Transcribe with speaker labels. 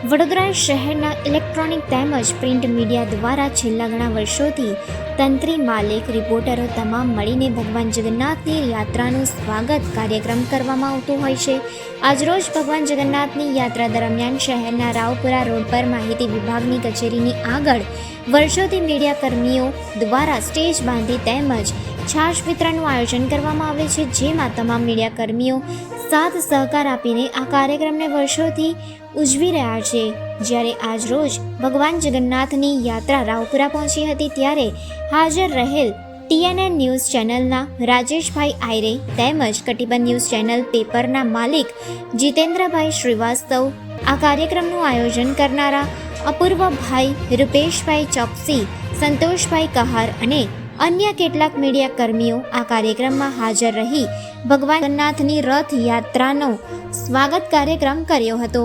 Speaker 1: વડોદરા શહેરના ઇલેક્ટ્રોનિક તેમજ print media દ્વારા છેલ્લા ઘણા વર્ષોથી તંત્રી માલિક રિપોર્ટરો તમામ મળીને ભગવાન જગન્નાથની યાત્રાનું સ્વાગત કાર્યક્રમ કરવામાં આવતો હોય છે। આજરોજ ભગવાન જગન્નાથની યાત્રા દરમિયાન શહેરના રાવપુરા રોડ પર માહિતી વિભાગની કચેરીની આગળ વર્ષોથી મીડિયા કર્મીઓ દ્વારા સ્ટેજ બાંધી તેમજ છાશ વિતરણનું આયોજન કરવામાં આવે છે, જેમાં તમામ મીડિયા કર્મીઓ સાથ સહકાર આપીને આ કાર્યક્રમને વર્ષોથી ઉજવી રહ્યા છે। જ્યારે આજ રોજ ભગવાન જગન્નાથની યાત્રા રાવપુરા પહોંચી હતી ત્યારે હાજર રહેલ TNN ન્યૂઝ ચેનલના રાજેશભાઈ આયરે તેમજ કટિબંધ ન્યૂઝ ચેનલ પેપરના માલિક જીતેન્દ્રભાઈ શ્રીવાસ્તવ, આ કાર્યક્રમનું આયોજન કરનારા અપૂર્વભાઈ, રૂપેશભાઈ ચોકસી, સંતોષભાઈ કહાર અને અન્ય કેટલાક મીડિયા કર્મીઓ આ કાર્યક્રમમાં હાજર રહી ભગવાન જગન્નાથની રથયાત્રાનો સ્વાગત કાર્યક્રમ કર્યો હતો।